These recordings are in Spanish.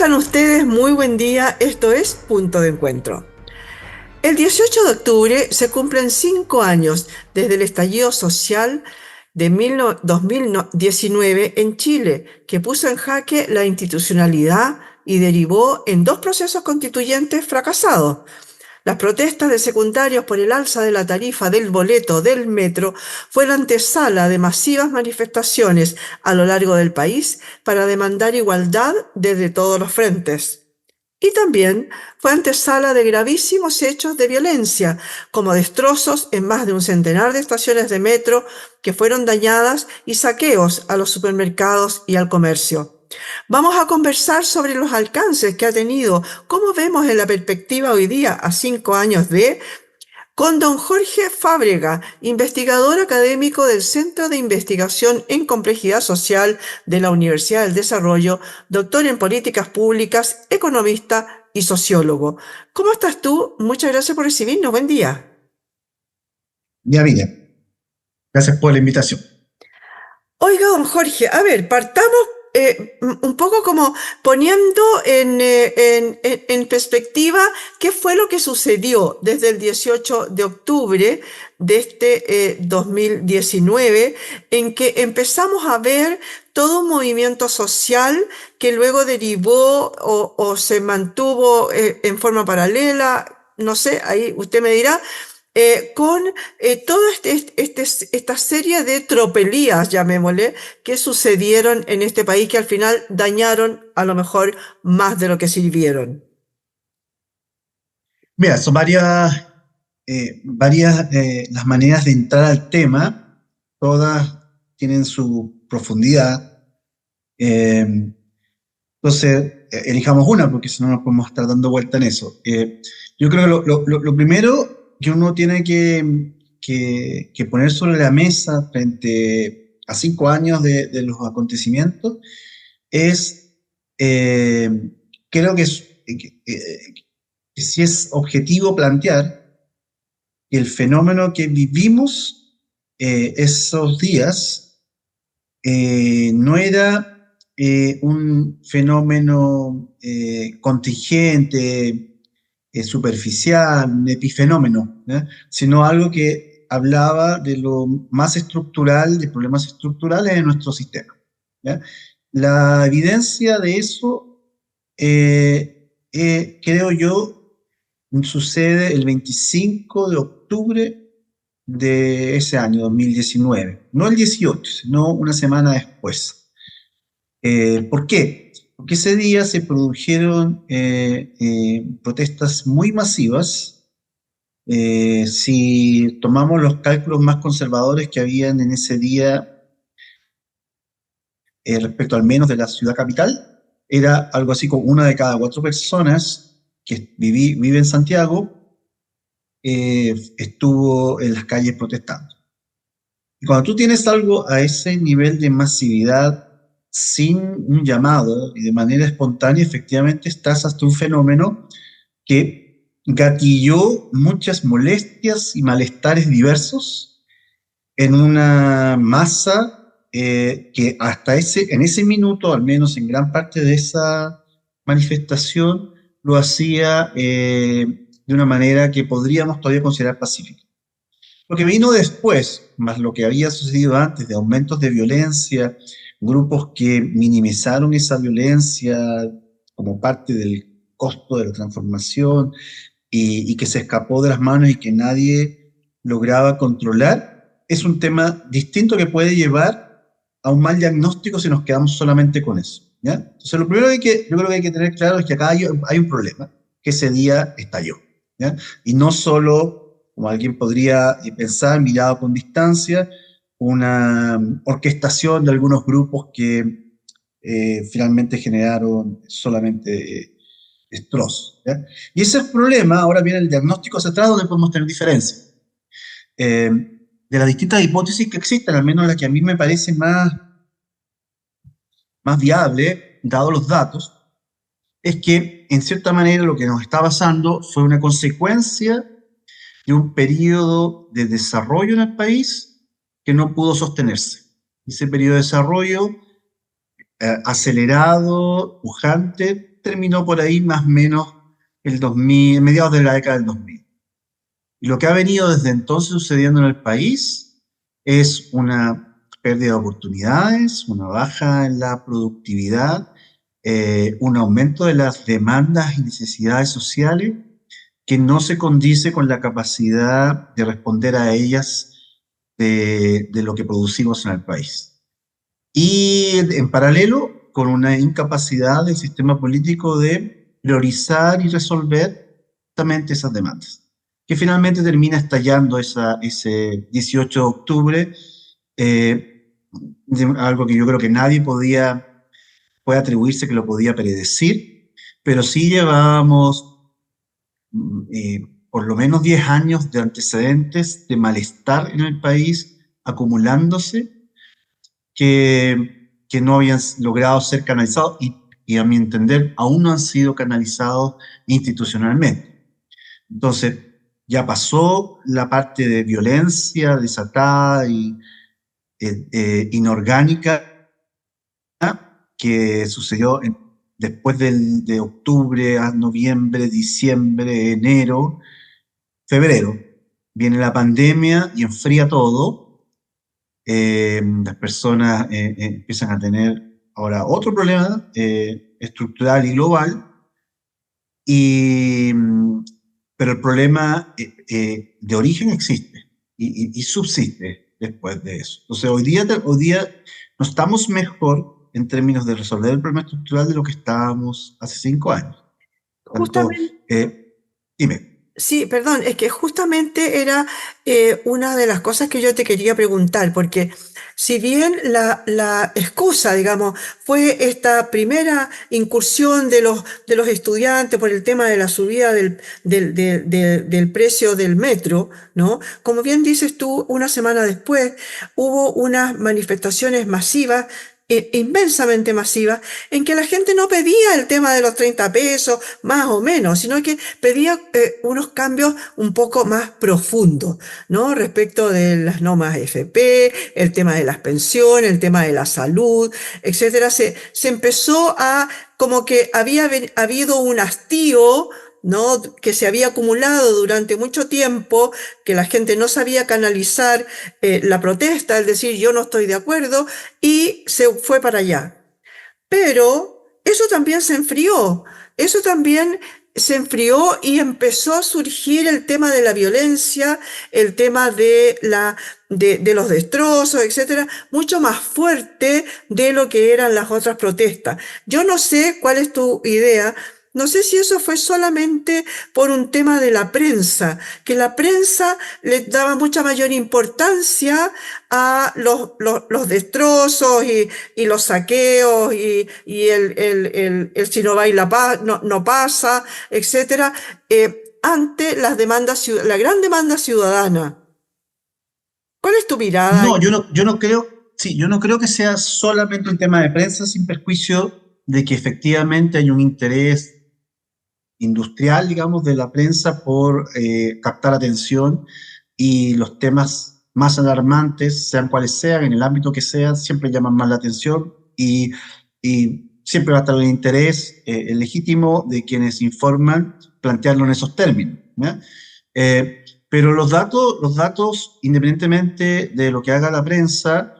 están ustedes? Muy buen día. Esto es Punto de Encuentro. El 18 de octubre se cumplen 5 años desde el estallido social de 2019 en Chile, que puso en jaque la institucionalidad y derivó en dos procesos constituyentes fracasados. Las protestas de secundarios por el alza de la tarifa del boleto del metro fue la antesala de masivas manifestaciones a lo largo del país para demandar igualdad desde todos los frentes. Y también fue antesala de gravísimos hechos de violencia, como destrozos en más de un centenar de estaciones de metro que fueron dañadas y saqueos a los supermercados y al comercio. Vamos a conversar sobre los alcances que ha tenido, cómo vemos en la perspectiva hoy día, a 5 años con don Jorge Fábrega, investigador académico del Centro de Investigación en Complejidad Social de la Universidad del Desarrollo, doctor en Políticas Públicas, economista y sociólogo. ¿Cómo estás tú? Muchas gracias por recibirnos. Buen día. Ya, mira, gracias por la invitación. Oiga, don Jorge, a ver, partamos un poco como poniendo en perspectiva qué fue lo que sucedió desde el 18 de octubre de este 2019, en que empezamos a ver todo un movimiento social que luego derivó o se mantuvo en forma paralela, no sé, ahí usted me dirá, con toda esta serie de tropelías, llamémosle, que sucedieron en este país que al final dañaron a lo mejor más de lo que sirvieron. Mira, son varias las maneras de entrar al tema, todas tienen su profundidad. eh, entonces, elijamos una, porque si no nos podemos estar dando vuelta en eso. Yo creo que lo primero que uno tiene que poner sobre la mesa frente a 5 años de los acontecimientos es, eh, creo que sí es objetivo plantear que el fenómeno que vivimos esos días no era un fenómeno contingente, superficial, un epifenómeno, ¿ya? Sino algo que hablaba de lo más estructural, de problemas estructurales en nuestro sistema, ¿ya? La evidencia de eso, creo yo, sucede el 25 de octubre de ese año 2019, no el 18, sino una semana después. ¿Por qué? Porque ese día se produjeron protestas muy masivas. Si tomamos los cálculos más conservadores que habían en ese día respecto al menos de la ciudad capital, era algo así como una de cada 4 personas que vive en Santiago estuvo en las calles protestando. Y cuando tú tienes algo a ese nivel de masividad, sin un llamado y de manera espontánea, efectivamente estás hasta un fenómeno que gatilló muchas molestias y malestares diversos en una masa que en ese minuto, al menos en gran parte de esa manifestación, lo hacía de una manera que podríamos todavía considerar pacífica. Lo que vino después, más lo que había sucedido antes de aumentos de violencia, grupos que minimizaron esa violencia como parte del costo de la transformación y que se escapó de las manos y que nadie lograba controlar, es un tema distinto que puede llevar a un mal diagnóstico si nos quedamos solamente con eso, ¿ya? Entonces, lo primero yo creo que hay que tener claro es que acá hay un problema, que ese día estalló, ¿ya? Y no solo, como alguien podría pensar, mirado con distancia, una orquestación de algunos grupos que finalmente generaron solamente destrozos, ¿ya? Y ese es el problema. Ahora viene el diagnóstico hacia atrás, donde podemos tener diferencias. Eh, de las distintas hipótesis que existen, al menos la que a mí me parece más viable, dado los datos, es que en cierta manera lo que nos está pasando fue una consecuencia de un periodo de desarrollo en el país que no pudo sostenerse. Ese periodo de desarrollo acelerado, pujante, terminó por ahí más o menos el 2000, mediados de la década del 2000. Y lo que ha venido desde entonces sucediendo en el país es una pérdida de oportunidades, una baja en la productividad, un aumento de las demandas y necesidades sociales que no se condice con la capacidad de responder a ellas de lo que producimos en el país. Y en paralelo, con una incapacidad del sistema político de priorizar y resolver justamente esas demandas, que finalmente termina estallando ese 18 de octubre, algo que yo creo que nadie puede atribuirse que lo podía predecir, pero sí llevábamos por lo menos 10 años de antecedentes de malestar en el país acumulándose que no habían logrado ser canalizados y a mi entender aún no han sido canalizados institucionalmente. Entonces, ya pasó la parte de violencia desatada y inorgánica que sucedió después de octubre a noviembre, diciembre, enero, febrero. Viene la pandemia y enfría todo. Las personas empiezan a tener ahora otro problema estructural y global, y, pero el problema de origen existe y subsiste después de eso. Entonces, hoy día no estamos mejor en términos de resolver el problema estructural de lo que estábamos hace 5 años. Tanto, Justamente, dime. sí, perdón, es que justamente era una de las cosas que yo te quería preguntar, porque si bien la excusa, digamos, fue esta primera incursión de los estudiantes por el tema de la subida del precio del metro, ¿no? Como bien dices tú, una semana después hubo unas manifestaciones masivas, inmensamente masivas, en que la gente no pedía el tema de los 30 pesos, más o menos, sino que pedía unos cambios un poco más profundos, ¿no? Respecto de las normas FP, el tema de las pensiones, el tema de la salud, etcétera. Se empezó a, como que había habido un hastío, ¿no? Que se había acumulado durante mucho tiempo, que la gente no sabía canalizar la protesta, es decir, yo no estoy de acuerdo, y se fue para allá. Pero eso también se enfrió, eso también se enfrió y empezó a surgir el tema de la violencia, el tema de los destrozos, etcétera, mucho más fuerte de lo que eran las otras protestas. Yo no sé cuál es tu idea. No sé si eso fue solamente por un tema de la prensa, que la prensa le daba mucha mayor importancia a los destrozos y los saqueos y el si no baila no pasa, etcétera, ante las demandas, la gran demanda ciudadana. ¿Cuál es tu mirada No, ahí? yo no creo, sí, yo no creo que sea solamente un tema de prensa, sin perjuicio de que efectivamente hay un interés industrial, digamos, de la prensa por captar atención, y los temas más alarmantes, sean cuales sean, en el ámbito que sean, siempre llaman más la atención, y siempre va a estar el interés legítimo de quienes informan plantearlo en esos términos, ¿ya? Pero los datos, independientemente de lo que haga la prensa,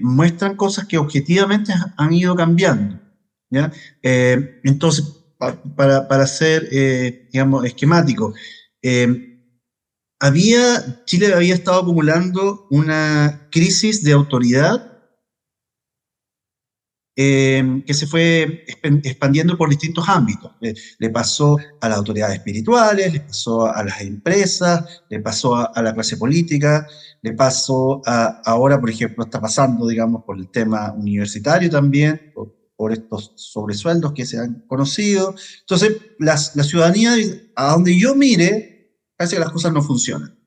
muestran cosas que objetivamente han ido cambiando, ¿ya? Entonces, para ser, digamos, esquemático, eh, Chile había estado acumulando una crisis de autoridad que se fue expandiendo por distintos ámbitos. Le pasó a las autoridades espirituales, le pasó a las empresas, le pasó a la clase política, le pasó ahora, por ejemplo, está pasando, digamos, por el tema universitario también, por estos sobresueldos que se han conocido. Entonces, la ciudadanía, a donde yo mire, parece que las cosas no funcionan.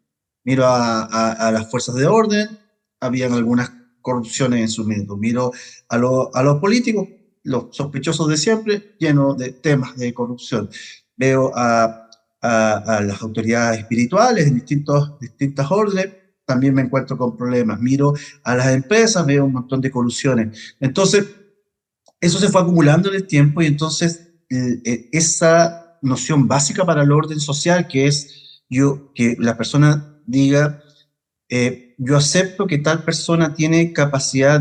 Miro a las fuerzas de orden, habían algunas corrupciones en su minuto. Miro a los políticos, los sospechosos de siempre, llenos de temas de corrupción. Veo a las autoridades espirituales en distintas órdenes, también me encuentro con problemas. Miro a las empresas, veo un montón de colusiones. Entonces, eso se fue acumulando en el tiempo y entonces esa noción básica para el orden social, que es que la persona diga, yo acepto que tal persona tiene capacidad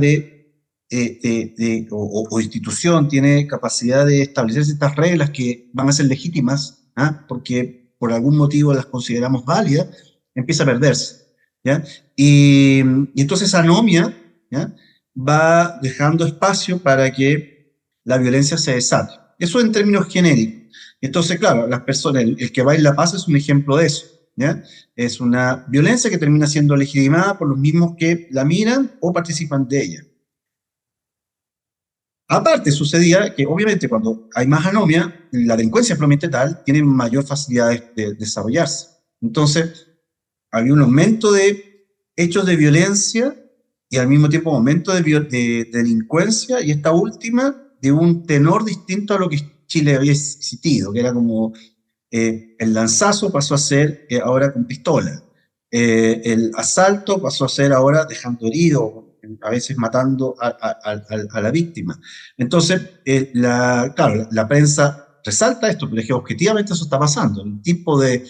o institución tiene capacidad de establecer ciertas reglas que van a ser legítimas, ¿ah? Porque por algún motivo las consideramos válidas, empieza a perderse, ¿ya? Y entonces esa anomia, ¿ya?, va dejando espacio para que la violencia se desate. Eso en términos genéricos. Entonces, claro, las personas, el que baila paz es un ejemplo de eso, ¿ya? Es una violencia que termina siendo legitimada por los mismos que la miran o participan de ella. Aparte, sucedía que obviamente cuando hay más anomia, la delincuencia propiamente tal tiene mayor facilidad de desarrollarse. Entonces, había un aumento de hechos de violencia y al mismo tiempo un aumento de delincuencia, y esta última de un tenor distinto a lo que Chile había existido, que era como el lanzazo pasó a ser ahora con pistola, el asalto pasó a ser ahora dejando herido, a veces matando a la víctima. Entonces, claro, la prensa resalta esto, pero es que objetivamente eso está pasando. El tipo de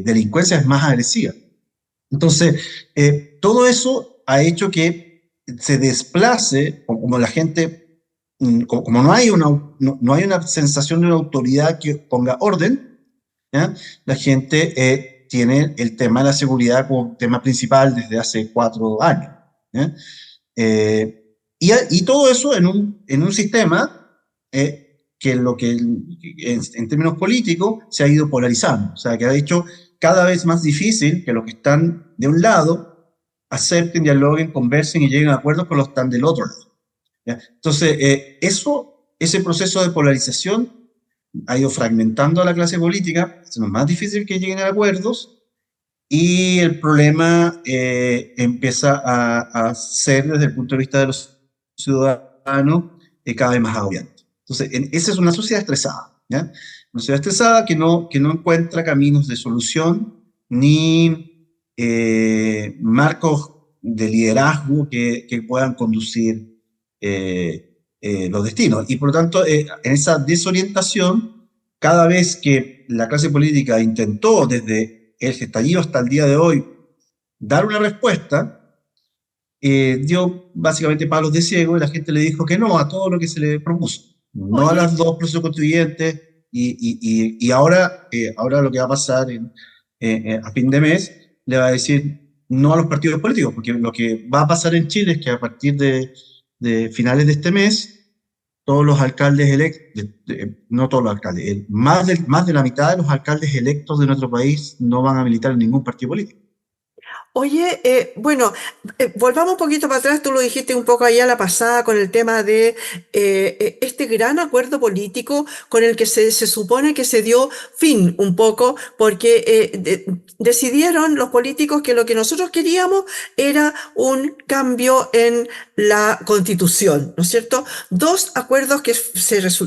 delincuencia es más agresiva. Entonces, todo eso ha hecho que se desplace, como la gente, como no hay una sensación de una autoridad que ponga orden, ¿ya?, la gente tiene el tema de la seguridad como tema principal desde hace 4 años, ¿ya? Y todo eso en un sistema que en términos políticos se ha ido polarizando, o sea, que ha hecho cada vez más difícil que los que están de un lado acepten, dialoguen, conversen y lleguen a acuerdos con los que están del otro lado, ¿ya? Entonces, ese proceso de polarización ha ido fragmentando a la clase política, es más difícil que lleguen a acuerdos, y el problema empieza a ser, desde el punto de vista de los ciudadanos, cada vez más agobiante. Entonces, esa es una sociedad estresada, ¿ya? Una sociedad estresada que no encuentra caminos de solución ni marcos de liderazgo que puedan conducir los destinos. Y por lo tanto, en esa desorientación, cada vez que la clase política intentó, desde el estallido hasta el día de hoy, dar una respuesta, dio básicamente palos de ciego y la gente le dijo que no a todo lo que se le propuso, no a Oye, las dos procesos constituyentes, y ahora lo que va a pasar a fin de mes, le va a decir no a los partidos políticos, porque lo que va a pasar en Chile es que a partir de finales de este mes, todos los alcaldes electos, no todos los alcaldes, más de la mitad de los alcaldes electos de nuestro país no van a militar en ningún partido político. Oye, bueno, volvamos un poquito para atrás, tú lo dijiste un poco allá la pasada con el tema de este gran acuerdo político con el que se supone que se dio fin un poco, porque decidieron los políticos que lo que nosotros queríamos era un cambio en la Constitución, ¿no es cierto? Dos acuerdos que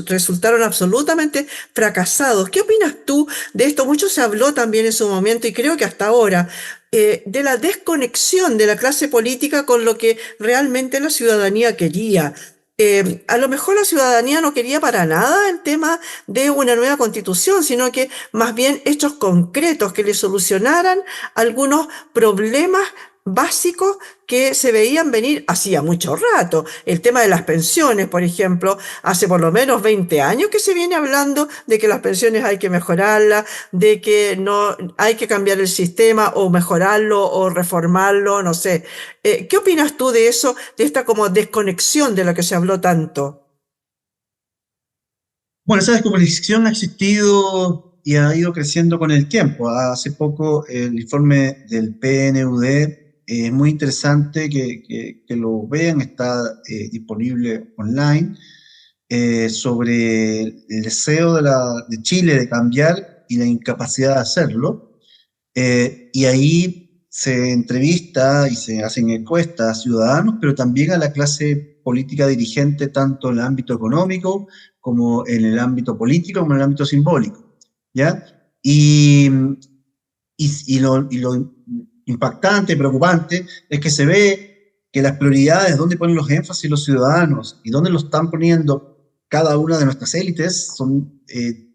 resultaron absolutamente fracasados. ¿Qué opinas tú de esto? Mucho se habló también en su momento y creo que hasta ahora de la desconexión de la clase política con lo que realmente la ciudadanía quería. A lo mejor la ciudadanía no quería para nada el tema de una nueva constitución, sino que más bien hechos concretos que le solucionaran algunos problemas básicos que se veían venir hacía mucho rato. El tema de las pensiones, por ejemplo, hace por lo menos 20 años que se viene hablando de que las pensiones hay que mejorarlas, de que no hay que cambiar el sistema o mejorarlo o reformarlo, no sé. ¿Qué opinas tú de eso, de esta como desconexión de la que se habló tanto? Bueno, esa descomunicación ha existido y ha ido creciendo con el tiempo. Hace poco el informe del PNUD es muy interesante que lo vean, está disponible online, sobre el deseo de Chile de cambiar y la incapacidad de hacerlo. Y ahí se entrevista y se hacen encuestas a ciudadanos, pero también a la clase política dirigente, tanto en el ámbito económico como en el ámbito político, como en el ámbito simbólico, ¿ya? Y lo impactante, preocupante, es que se ve que las prioridades, dónde ponen los énfasis los ciudadanos y dónde lo están poniendo cada una de nuestras élites, son,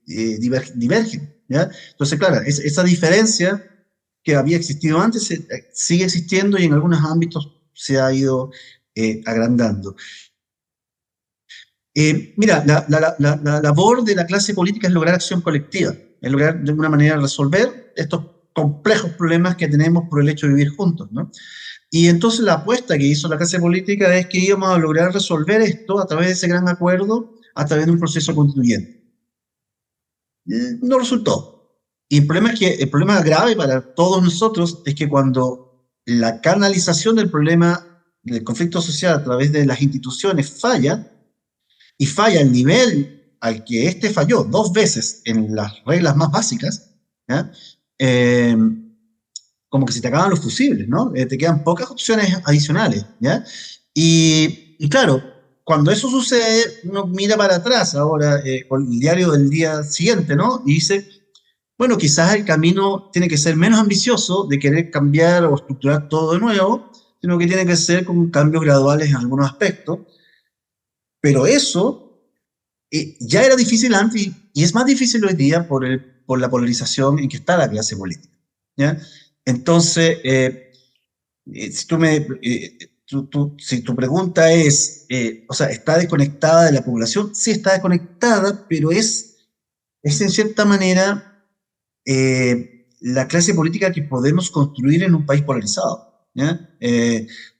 divergen, ¿ya? Entonces, claro, esa diferencia que había existido antes sigue existiendo y en algunos ámbitos se ha ido agrandando. Mira, la labor de la clase política es lograr acción colectiva, es lograr de alguna manera resolver estos complejos problemas que tenemos por el hecho de vivir juntos, ¿no? Y entonces la apuesta que hizo la clase política es que íbamos a lograr resolver esto a través de ese gran acuerdo, a través de un proceso constituyente. No resultó. Y el problema es que el problema grave para todos nosotros es que cuando la canalización del problema del conflicto social a través de las instituciones falla, y falla el nivel al que éste falló dos veces en las reglas más básicas, ¿ya? Como que se te acaban los fusibles, ¿no? Te quedan pocas opciones adicionales, ¿ya? Y claro, cuando eso sucede, uno mira para atrás ahora con el diario del día siguiente, ¿no? Y dice, bueno, quizás el camino tiene que ser menos ambicioso de querer cambiar o estructurar todo de nuevo, sino que tiene que ser con cambios graduales en algunos aspectos. Pero eso ya era difícil antes y es más difícil hoy día por la polarización en que está la clase política, ¿ya? Entonces, si si tu pregunta es, o sea, ¿está desconectada de la población? Sí está desconectada, pero es en cierta manera la clase política que podemos construir en un país polarizado, ¿ya?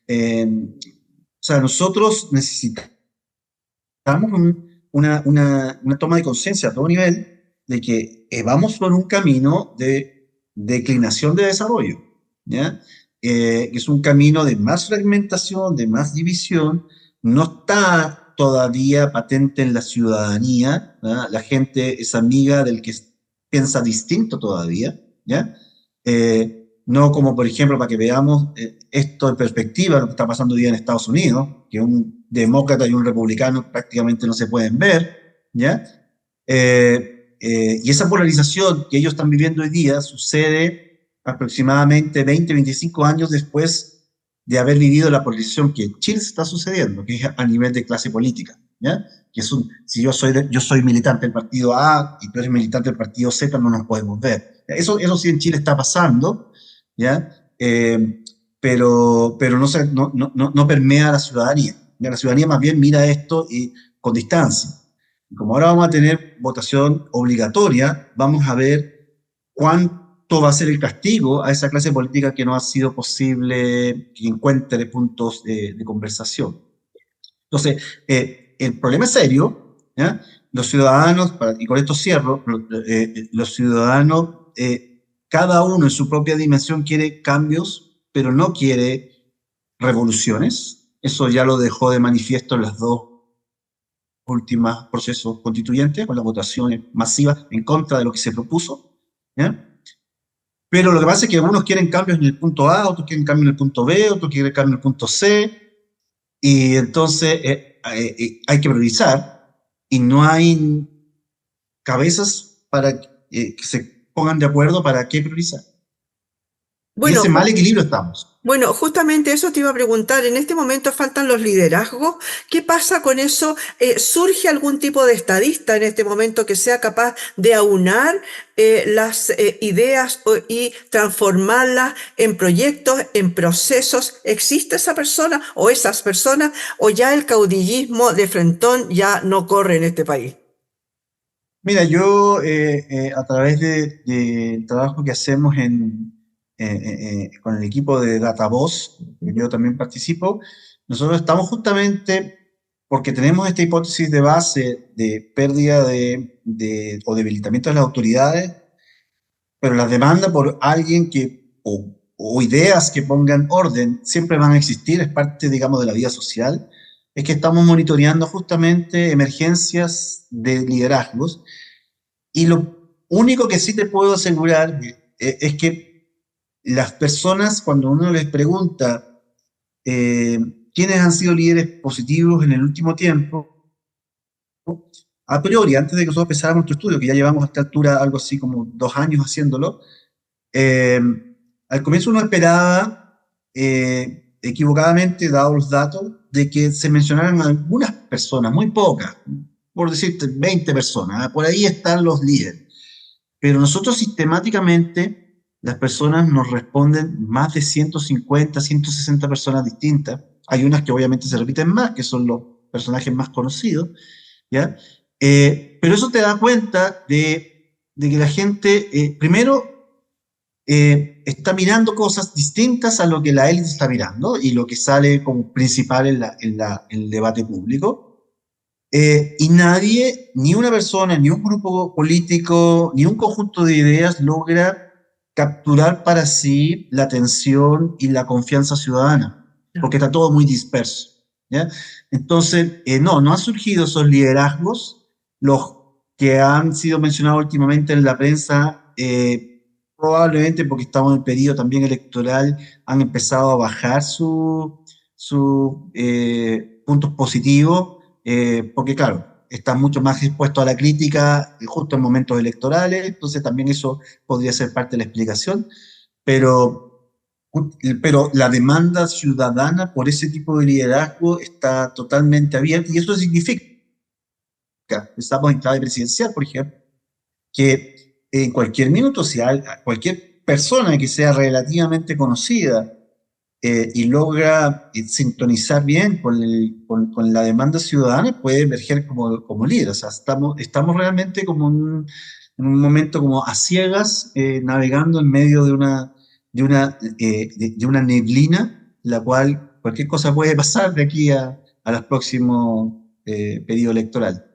O sea, nosotros necesitamos una toma de conciencia a todo nivel de que vamos por un camino de declinación de desarrollo, ¿ya? Que es un camino de más fragmentación, de más división, no está todavía patente en la ciudadanía, ¿ya? La gente es amiga del que piensa distinto todavía, ¿ya? No como, por ejemplo, para que veamos esto en perspectiva, lo que está pasando hoy día en Estados Unidos, que un demócrata y un republicano prácticamente no se pueden ver, ¿ya? Y esa polarización que ellos están viviendo hoy día sucede aproximadamente 20, 25 años después de haber vivido la polarización que en Chile está sucediendo, que es a nivel de clase política, ¿ya? Que es si yo soy militante del partido A y tú eres militante del partido Z, no nos podemos ver. Eso sí en Chile está pasando, ¿ya? Pero no permea a la ciudadanía. ¿Ya? La ciudadanía más bien mira esto con distancia. Y como ahora vamos a tener votación obligatoria, vamos a ver cuánto va a ser el castigo a esa clase política que no ha sido posible que encuentre puntos de conversación. Entonces, el problema es serio, ¿ya? Los ciudadanos, y con esto cierro, los ciudadanos, cada uno en su propia dimensión quiere cambios, pero no quiere revoluciones. Eso ya lo dejó de manifiesto en las dos últimas procesos constituyentes, con las votaciones masivas en contra de lo que se propuso, ¿ya? Pero lo que pasa es que algunos quieren cambios en el punto A, otros quieren cambios en el punto B, otros quieren cambios en el punto C, y entonces hay que priorizar, y no hay cabezas para que se pongan de acuerdo para qué priorizar. Y Bueno, ese mal equilibrio estamos. Bueno, justamente eso te iba a preguntar. En este momento faltan los liderazgos. ¿Qué pasa con eso? ¿Surge algún tipo de estadista en este momento que sea capaz de aunar las ideas y transformarlas en proyectos, en procesos? ¿Existe esa persona o esas personas o ya el caudillismo de frentón ya no corre en este país? Mira, yo a través del trabajo que hacemos con el equipo de DataVoz, que yo también participo, nosotros estamos justamente porque tenemos esta hipótesis de base de pérdida o debilitamiento de las autoridades, pero las demandas por alguien o ideas que pongan orden siempre van a existir, es parte, digamos, de la vida social, es que estamos monitoreando justamente emergencias de liderazgos. Y lo único que sí te puedo asegurar es que las personas, cuando uno les pregunta quiénes han sido líderes positivos en el último tiempo, a priori, antes de que nosotros empezáramos nuestro estudio, que ya llevamos a esta altura algo así como 2 años haciéndolo, al comienzo uno esperaba equivocadamente dado los datos de que se mencionaron algunas personas, muy pocas, por decirte 20 personas, por ahí están los líderes. Pero nosotros sistemáticamente, las personas nos responden más de 150, 160 personas distintas. Hay unas que obviamente se repiten más, que son los personajes más conocidos, ¿ya? Pero eso te da cuenta de que la gente, primero, está mirando cosas distintas a lo que la élite está mirando y lo que sale como principal en el debate público. Y nadie, ni una persona, ni un grupo político, ni un conjunto de ideas logra capturar para sí la atención y la confianza ciudadana, porque está todo muy disperso, ¿ya? Entonces, no han surgido esos liderazgos, los que han sido mencionados últimamente en la prensa, probablemente porque estamos en el periodo también electoral, han empezado a bajar sus puntos positivos, porque claro, están mucho más expuestos a la crítica justo en momentos electorales, entonces también eso podría ser parte de la explicación, pero, pero la demanda ciudadana por ese tipo de liderazgo está totalmente abierta y eso significa, estamos en clave presidencial, por ejemplo, que en cualquier minuto, si hay cualquier persona que sea relativamente conocida y logra sintonizar bien con la demanda ciudadana, puede emerger como líder. O sea, estamos realmente como en un momento como a ciegas, navegando en medio de una neblina, la cual cualquier cosa puede pasar de aquí a los próximos periodo electoral.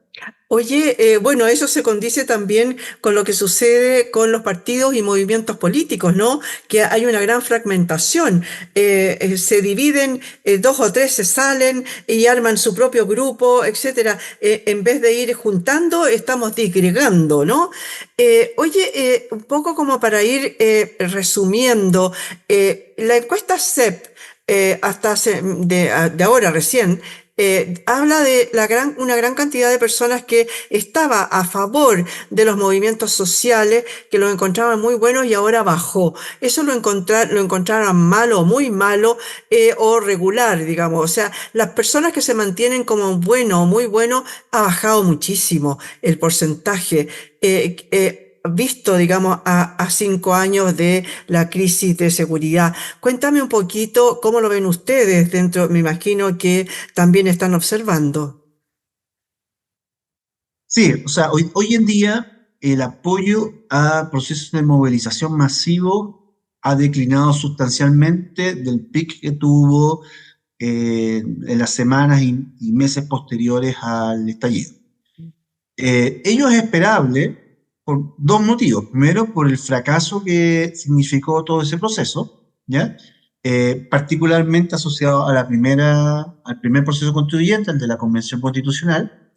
Oye, bueno, eso se condice también con lo que sucede con los partidos y movimientos políticos, ¿no? Que hay una gran fragmentación. Se dividen, dos o tres se salen y arman su propio grupo, etcétera. En vez de ir juntando, estamos disgregando, ¿no? Oye, un poco como para ir resumiendo, la encuesta CEP, de ahora recién, habla de una gran cantidad de personas que estaba a favor de los movimientos sociales, que lo encontraban muy buenos y ahora bajó. Eso lo encontraron malo, muy malo, o regular, digamos. O sea, las personas que se mantienen como bueno o muy bueno ha bajado muchísimo el porcentaje. Visto, digamos, a 5 años de la crisis de seguridad. Cuéntame un poquito cómo lo ven ustedes dentro, me imagino que también están observando. Sí, o sea, hoy en día el apoyo a procesos de movilización masivo ha declinado sustancialmente del pic que tuvo en las semanas y meses posteriores al estallido. Ello es esperable por dos motivos. Primero, por el fracaso que significó todo ese proceso, ¿ya? Particularmente asociado a al primer proceso constituyente, el de la Convención Constitucional,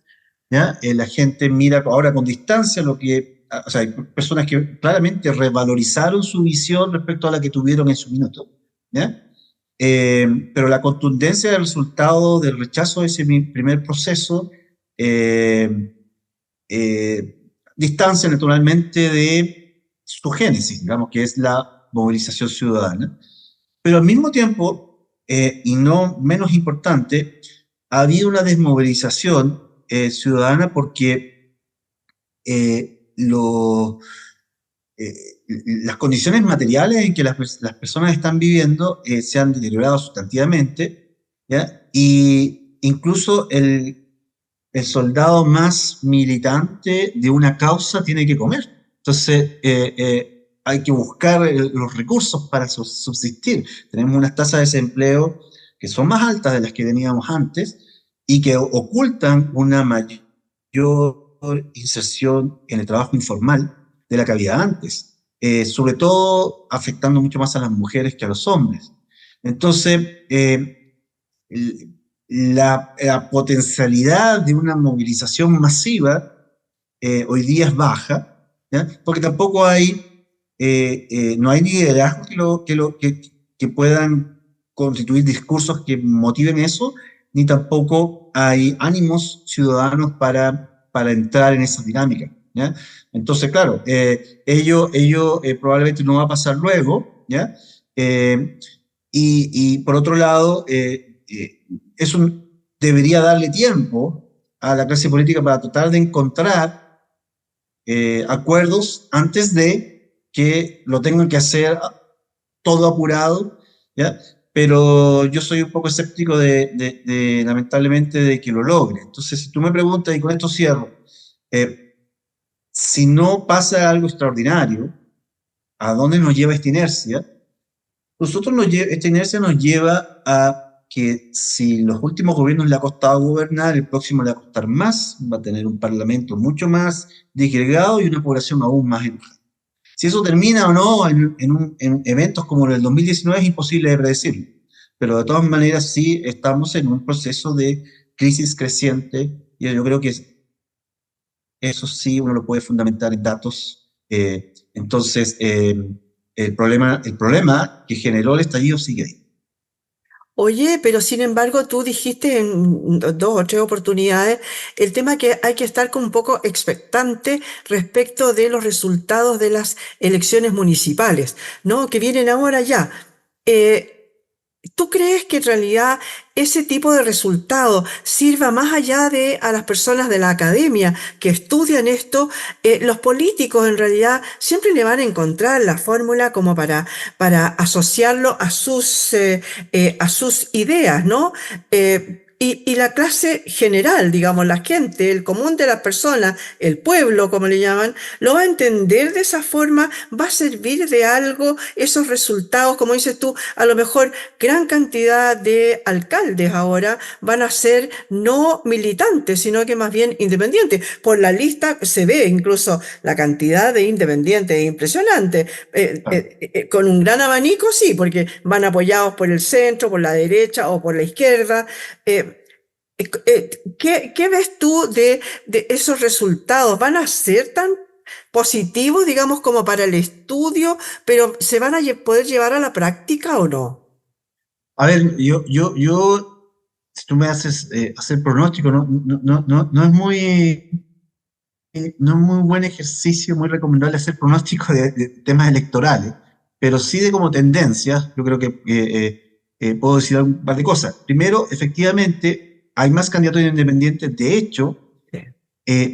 ¿ya? La gente mira ahora con distancia lo que, o sea, hay personas que claramente revalorizaron su visión respecto a la que tuvieron en su minuto, ¿ya? Pero la contundencia del resultado del rechazo de ese primer proceso eh, distancia naturalmente de su génesis, digamos, que es la movilización ciudadana. Pero al mismo tiempo, y no menos importante, ha habido una desmovilización ciudadana porque lo, eh, las condiciones materiales en que las personas están viviendo se han deteriorado sustantivamente, ¿ya? Y incluso el soldado más militante de una causa tiene que comer. Entonces, hay que buscar los recursos para subsistir. Tenemos unas tasas de desempleo que son más altas de las que teníamos antes y que ocultan una mayor inserción en el trabajo informal de la que había antes, sobre todo afectando mucho más a las mujeres que a los hombres. Entonces, la potencialidad de una movilización masiva hoy día es baja, ¿ya? Porque tampoco no hay liderazgos que puedan constituir discursos que motiven eso, ni tampoco hay ánimos ciudadanos para entrar en esa dinámica, ¿ya? Entonces, claro, ello probablemente no va a pasar luego, ¿ya? y por otro lado, eso debería darle tiempo a la clase política para tratar de encontrar acuerdos antes de que lo tengan que hacer todo apurado, ¿ya? Pero yo soy un poco escéptico lamentablemente, de que lo logre. Entonces, si tú me preguntas, y con esto cierro, eh, si no pasa algo extraordinario, ¿a dónde nos lleva esta inercia? Esta inercia nos lleva a que si los últimos gobiernos le ha costado gobernar, el próximo le va a costar más, va a tener un parlamento mucho más disgregado y una población aún más enojada. Si eso termina o no en eventos como el del 2019 es imposible de predecirlo, pero de todas maneras sí estamos en un proceso de crisis creciente y yo creo que eso sí uno lo puede fundamentar en datos. Entonces, el problema que generó el estallido sigue ahí. Oye, pero sin embargo tú dijiste en dos o tres oportunidades el tema que hay que estar como un poco expectante respecto de los resultados de las elecciones municipales, ¿no? Que vienen ahora ya. Eh, ¿Tú crees que en realidad ese tipo de resultado sirva más allá de a las personas de la academia que estudian esto? Los políticos en realidad siempre le van a encontrar la fórmula como para asociarlo a sus ideas, ¿no? Y la clase general, digamos, la gente, el común de las personas, el pueblo, como le llaman, lo va a entender de esa forma, va a servir de algo esos resultados, como dices tú, a lo mejor gran cantidad de alcaldes ahora van a ser no militantes, sino que más bien independientes. Por la lista se ve incluso la cantidad de independientes es impresionante. Con un gran abanico, sí, porque van apoyados por el centro, por la derecha o por la izquierda. ¿Qué ves tú de esos resultados? ¿Van a ser tan positivos, digamos, como para el estudio, pero se van a poder llevar a la práctica o no? A ver, si tú me haces hacer pronóstico, no es no es muy buen ejercicio, muy recomendable hacer pronóstico de temas electorales, pero sí de como tendencias, yo creo que puedo decir un par de cosas. Primero, efectivamente, hay más candidatos independientes. De hecho,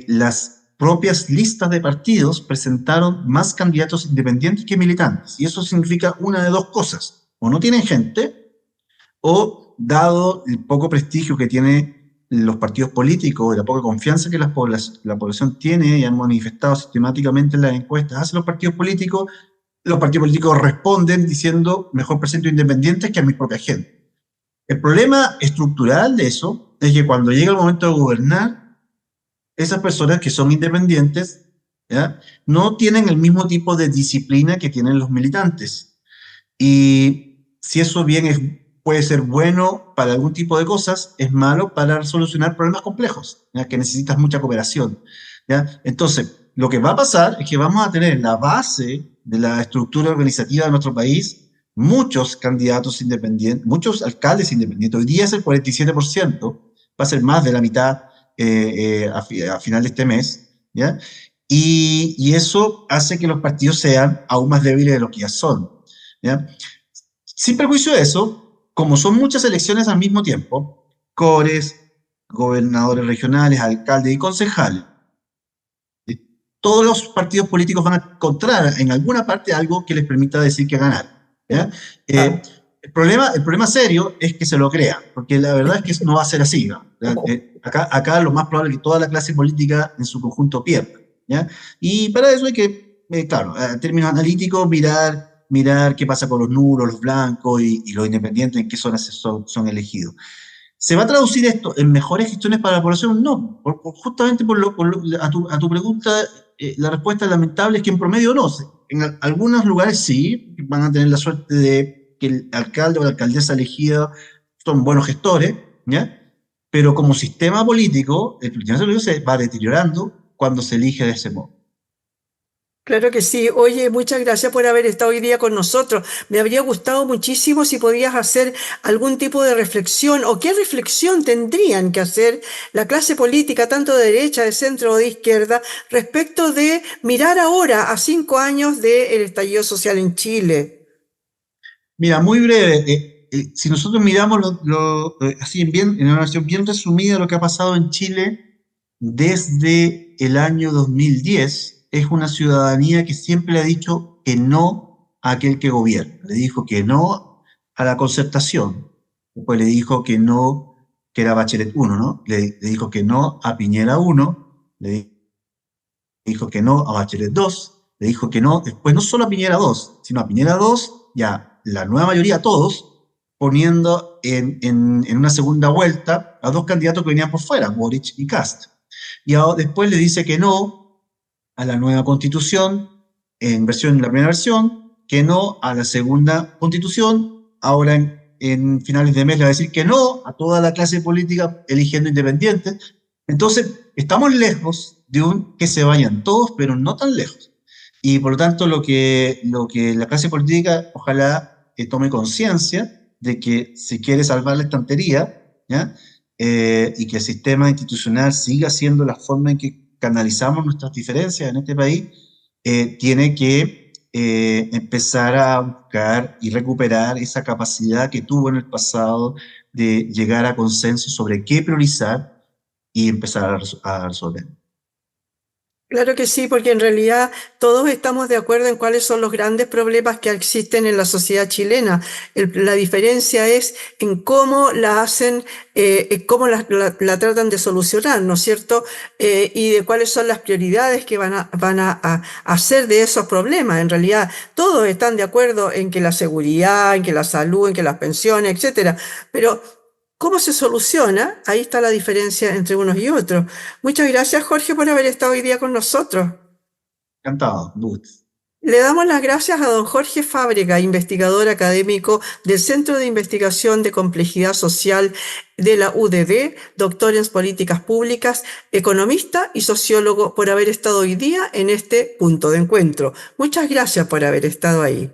las propias listas de partidos presentaron más candidatos independientes que militantes. Y eso significa una de dos cosas. O no tienen gente, o dado el poco prestigio que tienen los partidos políticos y la poca confianza que la población tiene y han manifestado sistemáticamente en las encuestas hacia los partidos políticos responden diciendo mejor presento independientes que a mi propia gente. El problema estructural de eso es que cuando llega el momento de gobernar, esas personas que son independientes, ¿ya?, no tienen el mismo tipo de disciplina que tienen los militantes. Y si eso puede ser bueno para algún tipo de cosas, es malo para solucionar problemas complejos, ¿ya?, que necesitas mucha cooperación, ¿ya? Entonces, lo que va a pasar es que vamos a tener en la base de la estructura organizativa de nuestro país muchos candidatos independientes, muchos alcaldes independientes. Hoy día es el 47%, va a ser más de la mitad a final de este mes, ¿ya? Y eso hace que los partidos sean aún más débiles de lo que ya son, ¿ya? Sin perjuicio de eso, como son muchas elecciones al mismo tiempo, cores, gobernadores regionales, alcaldes y concejales, todos los partidos políticos van a encontrar en alguna parte algo que les permita decir que ganar, ¿ya? Claro. El problema serio es que se lo crean, porque la verdad es que eso no va a ser así, ¿no? Acá lo más probable es que toda la clase política en su conjunto pierda, ¿ya? Y para eso hay que, claro, en términos analíticos, mirar qué pasa con los nulos, los blancos y los independientes, en qué zonas son elegidos. ¿Se va a traducir esto en mejores gestiones para la población? No, justamente a tu pregunta, la respuesta lamentable es que en promedio no. En algunos lugares sí, van a tener la suerte de que el alcalde o la alcaldesa elegida son buenos gestores, ¿ya? Pero como sistema político, el sistema político se va deteriorando cuando se elige de ese modo. Claro que sí. Oye, muchas gracias por haber estado hoy día con nosotros. Me habría gustado muchísimo si podías hacer algún tipo de reflexión o qué reflexión tendrían que hacer la clase política, tanto de derecha, de centro o de izquierda, respecto de mirar ahora a 5 años del estallido social en Chile. Mira, muy breve. Si nosotros miramos así en una versión bien resumida lo que ha pasado en Chile desde el año 2010, es una ciudadanía que siempre le ha dicho que no a aquel que gobierna. Le dijo que no a la concertación. Después le dijo que no, que era Bachelet uno, ¿no? Le dijo que no a Piñera uno, le dijo que no a Bachelet 2, le dijo que no, después no solo a Piñera 2, sino a Piñera 2 y a la nueva mayoría, todos, poniendo en una segunda vuelta a dos candidatos que venían por fuera, Boric y Kast. Y después le dice que no a la nueva constitución, en la primera versión, que no a la segunda constitución, ahora en finales de mes le va a decir que no a toda la clase política eligiendo independientes. Entonces, estamos lejos de un que se vayan todos, pero no tan lejos. Y por lo tanto, lo que la clase política ojalá tome conciencia de que si quiere salvar la estantería, ¿ya? Y que el sistema institucional siga siendo la forma en que canalizamos nuestras diferencias en este país, tiene que empezar a buscar y recuperar esa capacidad que tuvo en el pasado de llegar a consenso sobre qué priorizar y empezar a resolver. Claro que sí, porque en realidad todos estamos de acuerdo en cuáles son los grandes problemas que existen en la sociedad chilena. La diferencia es en cómo la hacen, cómo la tratan de solucionar, ¿no es cierto? Y de cuáles son las prioridades que van a hacer de esos problemas. En realidad todos están de acuerdo en que la seguridad, en que la salud, en que las pensiones, etcétera. Pero ¿cómo se soluciona? Ahí está la diferencia entre unos y otros. Muchas gracias, Jorge, por haber estado hoy día con nosotros. Encantado, Boots. Le damos las gracias a don Jorge Fábrega, investigador académico del Centro de Investigación de Complejidad Social de la UDD, doctor en políticas públicas, economista y sociólogo, por haber estado hoy día en este punto de encuentro. Muchas gracias por haber estado ahí.